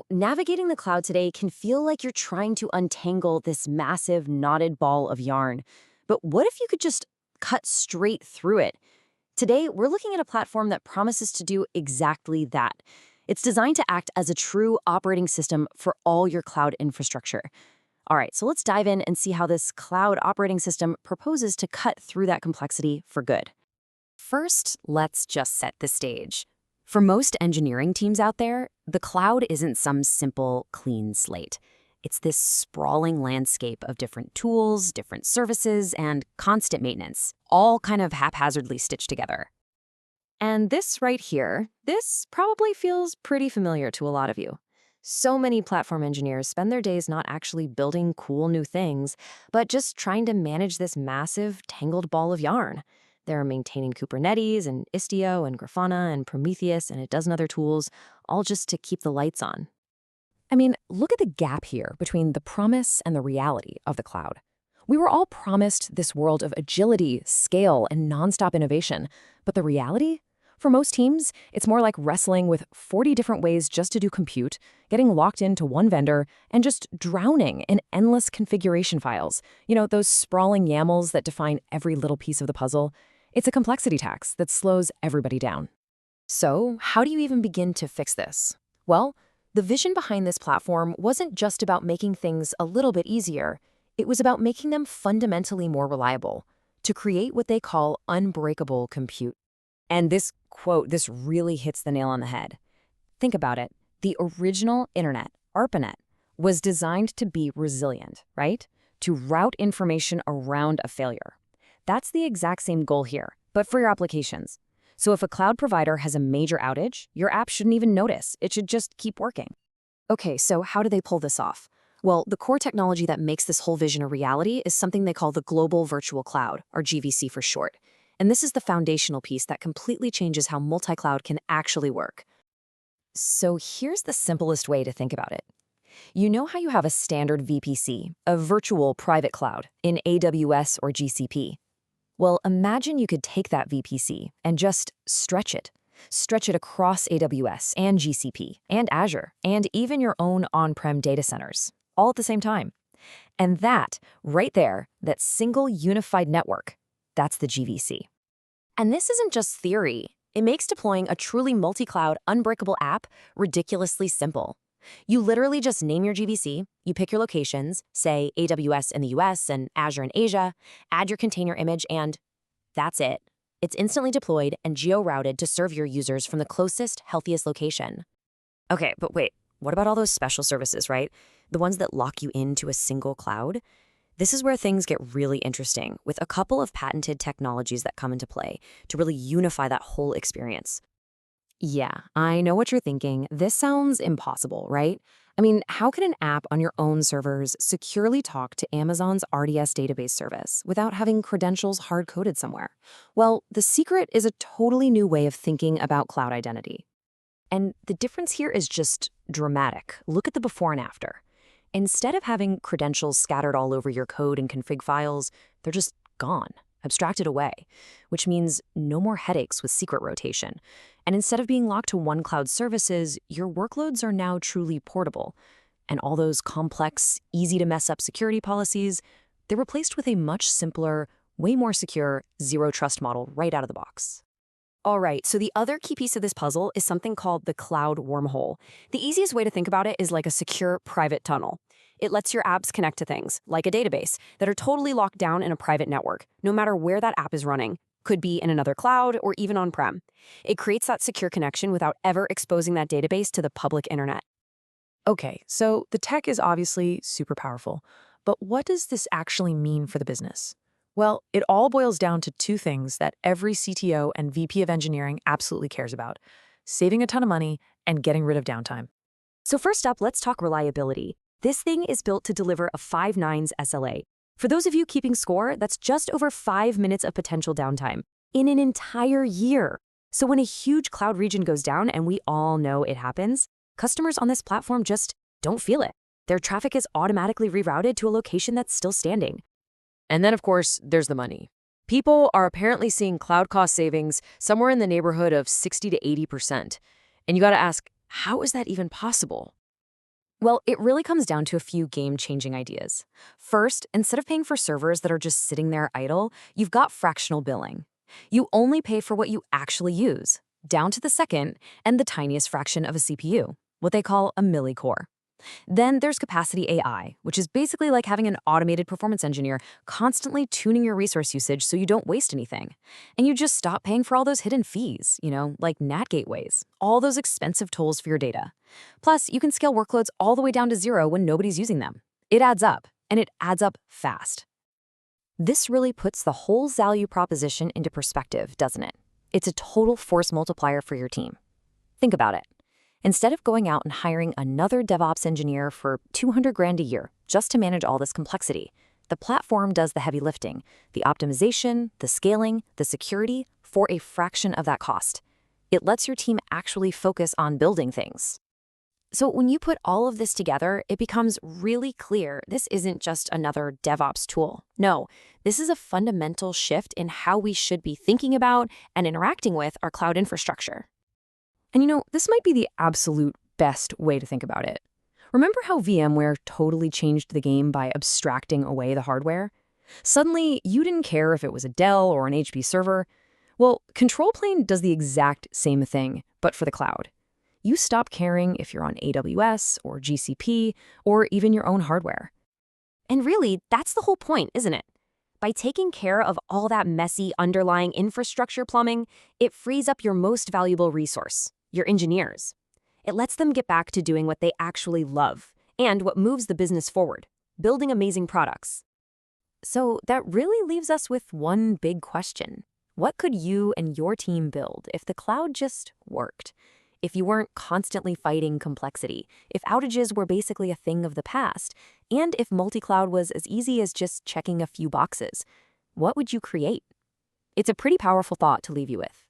Navigating the cloud today can feel like you're trying to untangle this massive knotted ball of yarn. But what if you could just cut straight through it? Today, we're looking at a platform that promises to do exactly that. It's designed to act as a true operating system for all your cloud infrastructure. All right, so let's dive in and see how this cloud operating system proposes to cut through that complexity for good. First, let's just set the stage. For most engineering teams out there, the cloud isn't some simple, clean slate. It's this sprawling landscape of different tools, different services, and constant maintenance, all kind of haphazardly stitched together. And this right here, this probably feels pretty familiar to a lot of you. So many platform engineers spend their days not actually building cool new things, but just trying to manage this massive, tangled ball of yarn. They're maintaining Kubernetes and Istio and Grafana and Prometheus and a dozen other tools, all just to keep the lights on. I mean, look at the gap here between the promise and the reality of the cloud. We were all promised this world of agility, scale, and nonstop innovation, but the reality? For most teams, it's more like wrestling with 40 different ways just to do compute, getting locked into one vendor, and just drowning in endless configuration files. Those sprawling YAMLs that define every little piece of the puzzle. It's a complexity tax that slows everybody down. So, how do you even begin to fix this? Well, the vision behind this platform wasn't just about making things a little bit easier. It was about making them fundamentally more reliable, to create what they call unbreakable compute. And this quote, this really hits the nail on the head. Think about it. The original internet, ARPANET, was designed to be resilient, right? To route information around a failure. That's the exact same goal here, but for your applications. So if a cloud provider has a major outage, your app shouldn't even notice. It should just keep working. Okay, so how do they pull this off? Well, the core technology that makes this whole vision a reality is something they call the Global Virtual Cloud, or GVC for short. And this is the foundational piece that completely changes how multi-cloud can actually work. So here's the simplest way to think about it. You know how you have a standard VPC, a virtual private cloud, in AWS or GCP? Well, imagine you could take that VPC and just stretch it. Stretch it across AWS and GCP and Azure and even your own on-prem data centers, all at the same time. And that, right there, that single unified network, that's the GVC. And this isn't just theory. It makes deploying a truly multi-cloud, unbreakable app ridiculously simple. You literally just name your GVC, you pick your locations, say AWS in the US and Azure in Asia, add your container image, and that's it. It's instantly deployed and geo-routed to serve your users from the closest, healthiest location. Okay, but wait, what about all those special services, right? The ones that lock you into a single cloud? This is where things get really interesting, with a couple of patented technologies that come into play to really unify that whole experience. Yeah, I know what you're thinking. This sounds impossible, right? I mean, how can an app on your own servers securely talk to Amazon's RDS database service without having credentials hard-coded somewhere? Well, the secret is a totally new way of thinking about cloud identity. And the difference here is just dramatic. Look at the before and after. Instead of having credentials scattered all over your code and config files, they're just gone, abstracted away, which means no more headaches with secret rotation. And instead of being locked to one cloud services, your workloads are now truly portable. And all those complex, easy to mess up security policies, they're replaced with a much simpler, way more secure, zero trust model right out of the box. All right, so the other key piece of this puzzle is something called the cloud wormhole. The easiest way to think about it is like a secure private tunnel. It lets your apps connect to things, like a database, that are totally locked down in a private network, no matter where that app is running. Could be in another cloud or even on-prem. It creates that secure connection without ever exposing that database to the public internet. Okay, so the tech is obviously super powerful, but what does this actually mean for the business? Well, it all boils down to two things that every CTO and VP of engineering absolutely cares about: saving a ton of money and getting rid of downtime. So first up, let's talk reliability. This thing is built to deliver a 5 nines SLA. For those of you keeping score, that's just over 5 minutes of potential downtime in an entire year. So when a huge cloud region goes down, and we all know it happens, customers on this platform just don't feel it. Their traffic is automatically rerouted to a location that's still standing. And then, of course, there's the money. People are apparently seeing cloud cost savings somewhere in the neighborhood of 60 to 80%. And you got to ask, how is that even possible? Well, it really comes down to a few game-changing ideas. First, instead of paying for servers that are just sitting there idle, you've got fractional billing. You only pay for what you actually use, down to the second and the tiniest fraction of a CPU, what they call a millicore. Then there's capacity AI, which is basically like having an automated performance engineer constantly tuning your resource usage so you don't waste anything. And you just stop paying for all those hidden fees, like NAT gateways, all those expensive tools for your data. Plus, you can scale workloads all the way down to zero when nobody's using them. It adds up, and it adds up fast. This really puts the whole value proposition into perspective, doesn't it? It's a total force multiplier for your team. Think about it. Instead of going out and hiring another DevOps engineer for 200 grand a year just to manage all this complexity, the platform does the heavy lifting, the optimization, the scaling, the security for a fraction of that cost. It lets your team actually focus on building things. So when you put all of this together, it becomes really clear this isn't just another DevOps tool. No, this is a fundamental shift in how we should be thinking about and interacting with our cloud infrastructure. And this might be the absolute best way to think about it. Remember how VMware totally changed the game by abstracting away the hardware? Suddenly, you didn't care if it was a Dell or an HP server. Well, Control Plane does the exact same thing, but for the cloud. You stop caring if you're on AWS or GCP or even your own hardware. And really, that's the whole point, isn't it? By taking care of all that messy underlying infrastructure plumbing, it frees up your most valuable resource, your engineers. It lets them get back to doing what they actually love and what moves the business forward, building amazing products. So that really leaves us with one big question. What could you and your team build if the cloud just worked? If you weren't constantly fighting complexity, if outages were basically a thing of the past, and if multi-cloud was as easy as just checking a few boxes, what would you create? It's a pretty powerful thought to leave you with.